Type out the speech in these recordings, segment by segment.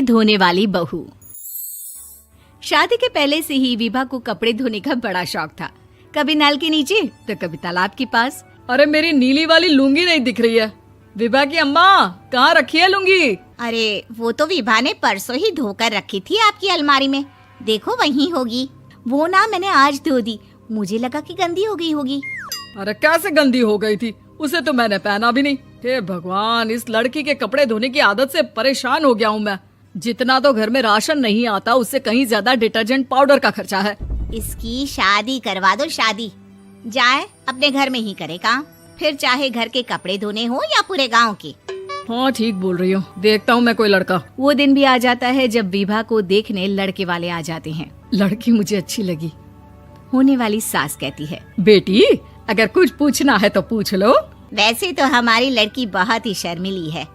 धोने वाली बहू। शादी के पहले से ही विभा को कपड़े धोने का बड़ा शौक था। कभी नल के नीचे तो कभी तालाब के पास। अरे मेरी नीली वाली लुंगी नहीं दिख रही है। विभा की अम्मा, कहाँ रखी है लुंगी? अरे वो तो विभा ने परसों ही धोकर रखी थी आपकी अलमारी में, देखो वहीं होगी। वो ना मैंने आज धो दी, मुझे लगा कि गंदी हो गई होगी। अरे कैसे गंदी हो गई थी? उसे तो मैंने पहना भी नहीं। हे भगवान, इस लड़की के कपड़े धोने की आदत से परेशान हो गया हूँ मैं। जितना तो घर में राशन नहीं आता, उससे कहीं ज्यादा डिटर्जेंट पाउडर का खर्चा है। इसकी शादी करवा दो, शादी जाए अपने घर में ही करे काम, फिर चाहे घर के कपड़े धोने हो या पूरे गांव के। हाँ ठीक बोल रही हूँ, देखता हूँ मैं कोई लड़का। वो दिन भी आ जाता है जब विभा को देखने लड़के वाले आ जाते हैं। लड़की मुझे अच्छी लगी। होने वाली सास कहती है, बेटी अगर कुछ पूछना है तो पूछ लो। वैसे तो हमारी लड़की बहुत ही शर्मीली है,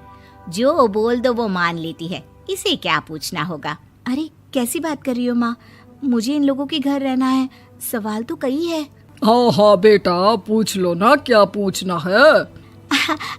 जो बोल दो वो मान लेती है, इसे क्या पूछना होगा। अरे कैसी बात कर रही हो माँ, मुझे इन लोगों के घर रहना है, सवाल तो कई है। हाँ हाँ बेटा, पूछ लो ना, क्या पूछना है।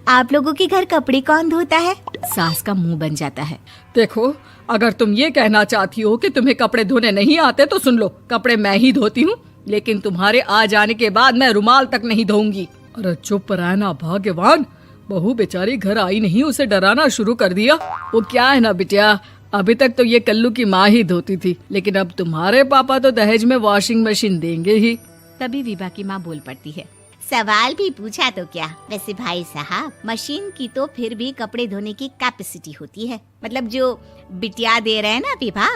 आप लोगों के घर कपड़े कौन धोता है? सास का मुंह बन जाता है। देखो, अगर तुम ये कहना चाहती हो कि तुम्हें कपड़े धोने नहीं आते तो सुन लो, कपड़े मैं ही धोती हूँ, लेकिन तुम्हारे आ जाने के बाद मैं रुमाल तक नहीं धोऊंगी। अरे चुप रहना भाग्यवान, बहू बेचारी घर आई नहीं, उसे डराना शुरू कर दिया। वो क्या है ना बिटिया, अभी तक तो ये कल्लू की माँ ही धोती थी, लेकिन अब तुम्हारे पापा तो दहेज में वॉशिंग मशीन देंगे ही। तभी विभा की माँ बोल पड़ती है, सवाल भी पूछा तो क्या। वैसे भाई साहब, मशीन की तो फिर भी कपड़े धोने की कैपेसिटी होती है। मतलब जो बिटिया दे रहे हैं ना विभा,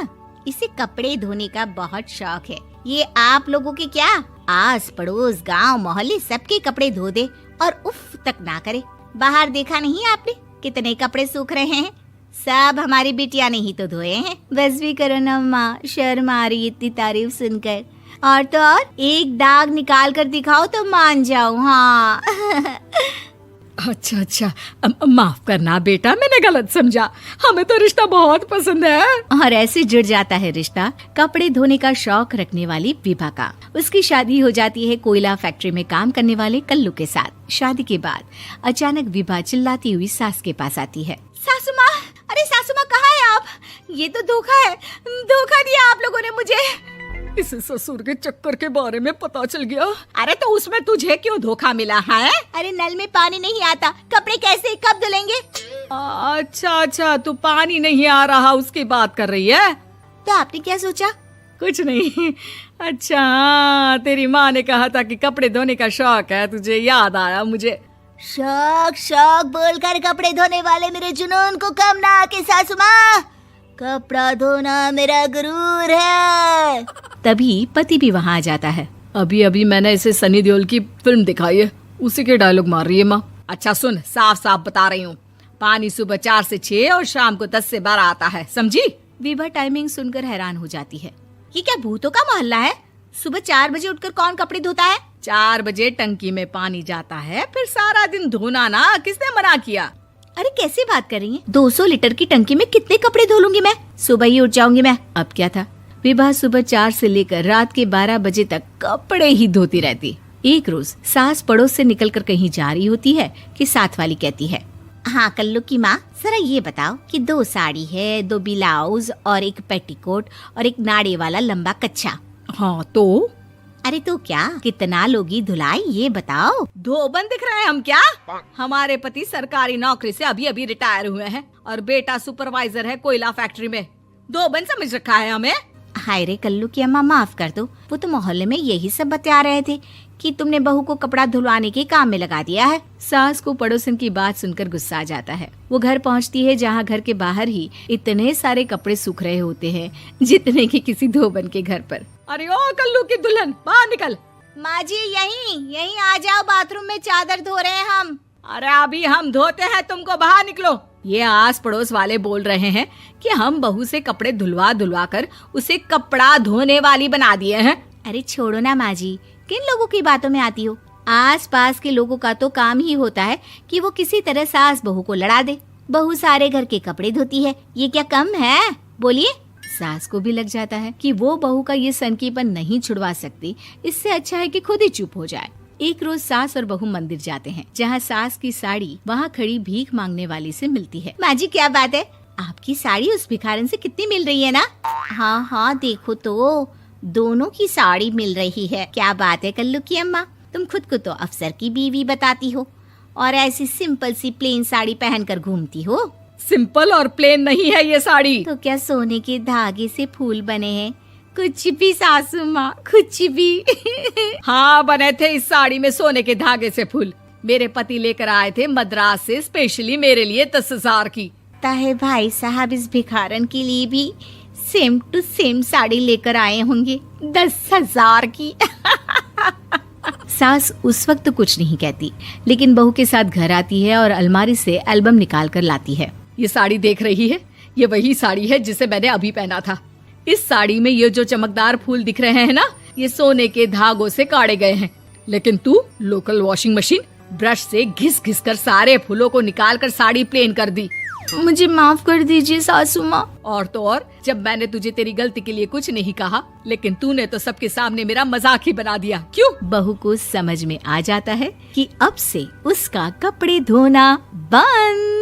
इसे कपड़े धोने का बहुत शौक है। ये आप लोगों के क्या, आस पड़ोस गांव मोहल्ले सबके कपड़े धो दे और उफ तक ना करे। बाहर देखा नहीं आपने कितने कपड़े सूख रहे हैं? सब हमारी बिटिया ने ही तो धोए हैं। बस भी करो ना माँ, शर्म आ रही इतनी तारीफ सुनकर। और तो और एक दाग निकाल कर दिखाओ तो मान जाऊं। हाँ अच्छा, माफ करना बेटा, मैंने गलत समझा। हमें तो रिश्ता बहुत पसंद है। और ऐसे जुड़ जाता है रिश्ता कपड़े धोने का शौक रखने वाली विभा का। उसकी शादी हो जाती है कोयला फैक्ट्री में काम करने वाले कल्लू के साथ। शादी के बाद अचानक विभा चिल्लाती हुई सास के पास आती है। सासू माँ, अरे सासू माँ कहाँ है आप? ये तो धोखा है, धोखा दिया आप लोगों ने मुझे। इसे ससुर के चक्कर के बारे में पता चल गया। अरे तो उसमें तुझे क्यों धोखा मिला है? अरे नल में पानी नहीं आता, कपड़े कैसे कब धुलेंगे? अच्छा, तू पानी नहीं आ रहा उसकी बात कर रही है। तो आपने क्या सोचा? कुछ नहीं। अच्छा, तेरी माँ ने कहा था कि कपड़े धोने का शौक है तुझे, याद आया मुझे। शौक बोलकर कपड़े धोने वाले मेरे जुनून को कम ना आके सासू माँ, कपड़ा धोना मेरा गुरूर है। तभी पति भी वहाँ आ जाता है। अभी मैंने इसे सनी देओल की फिल्म दिखाई है, उसी के डायलॉग मार रही है माँ। अच्छा सुन, साफ साफ बता रही हूँ, पानी सुबह 4 से 6 और शाम को 10 से 12 आता है, समझी? विभा टाइमिंग सुनकर हैरान हो जाती है। ये क्या भूतों का मोहल्ला है? सुबह 4 बजे उठकर कौन कपड़े धोता है? 4 बजे टंकी में पानी जाता है, फिर सारा दिन धोना ना, किसने मना किया? अरे कैसी बात कर रही हैं? 200 लीटर की टंकी में कितने कपड़े धो लूंगी मैं? सुबह ही उठ जाऊंगी मैं। अब क्या था, विभा सुबह 4 से लेकर रात के 12 बजे तक कपड़े ही धोती रहती। एक रोज सास पड़ोस से निकलकर कहीं जा रही होती है कि साथ वाली कहती है, हाँ कल्लू की माँ, जरा ये बताओ कि 2 साड़ी है, 2 ब्लाउज और एक पेटीकोट और एक नाड़े वाला लंबा कच्छा। हाँ तो? अरे तो क्या, कितना लोगी धुलाई ये बताओ। धोबन दिख रहे हैं हम क्या? हमारे पति सरकारी नौकरी से अभी रिटायर हुए हैं और बेटा सुपरवाइजर है कोयला फैक्ट्री में। धोबन समझ रखा है हमें? हाय रे कल्लू की अम्मा, माफ कर दो, वो तो मोहल्ले में यही सब बता रहे थे कि तुमने बहू को कपड़ा धुलवाने के काम में लगा दिया है। सास को पड़ोसन की बात सुनकर गुस्सा आ जाता है। वो घर पहुंचती है जहां घर के बाहर ही इतने सारे कपड़े सूख रहे होते हैं जितने कि किसी धोबन के घर पर। अरे ओ कल्लू की दुल्हन, बाहर निकल। माँ जी यहीं आ जाओ, बाथरूम में चादर धो रहे हैं हम। अरे अभी हम धोते हैं, तुमको बाहर निकलो। ये आस पड़ोस वाले बोल रहे हैं कि हम बहू से कपड़े धुलवा कर उसे कपड़ा धोने वाली बना दिए हैं। अरे छोड़ो ना माँ जी, किन लोगों की बातों में आती हो? आस पास के लोगों का तो काम ही होता है कि वो किसी तरह सास बहू को लड़ा दे। बहू सारे घर के कपड़े धोती है, ये क्या कम है? बोलिए। सास को भी लग जाता है कि वो बहू का ये सनकीपन नहीं छुड़वा सकती, इससे अच्छा है कि खुद ही चुप हो जाए। एक रोज सास और बहू मंदिर जाते हैं, जहाँ सास की साड़ी वहाँ खड़ी भीख मांगने वाली से मिलती है। माँ जी क्या बात है, आपकी साड़ी उस भिखारन से कितनी मिल रही है ना? हाँ हाँ देखो तो, दोनों की साड़ी मिल रही है। क्या बात है कल्लू की अम्मा, तुम खुद को तो अफसर की बीवी बताती हो और ऐसी सिंपल सी प्लेन साड़ी पहनकर घूमती हो। सिंपल और प्लेन नहीं है ये साड़ी। तो क्या सोने के धागे से फूल बने हैं? कुछ भी सासू माँ, कुछ भी। हाँ बने थे इस साड़ी में सोने के धागे से फूल। मेरे पति लेकर आए थे मद्रास से स्पेशली मेरे लिए 10,000 की। ताहे भाई साहब इस भिखारन के लिए भी सेम टू सेम साड़ी लेकर आए होंगे 10,000 की। सास उस वक्त कुछ नहीं कहती, लेकिन बहू के साथ घर आती है और अलमारी से एल्बम निकाल कर लाती है। ये साड़ी देख रही है, ये वही साड़ी है जिसे मैंने अभी पहना था। इस साड़ी में ये जो चमकदार फूल दिख रहे हैं ना, ये सोने के धागों से काटे गए हैं। लेकिन तू लोकल वॉशिंग मशीन ब्रश से घिस घिस कर सारे फूलों को निकाल कर साड़ी प्लेन कर दी। मुझे माफ कर दीजिए सासू माँ। और तो और, जब मैंने तुझे तेरी गलती के लिए कुछ नहीं कहा, लेकिन तूने तो सबके सामने मेरा मजाक ही बना दिया। क्यों? बहू को समझ में आ जाता है कि अब से उसका कपड़े धोना बंद।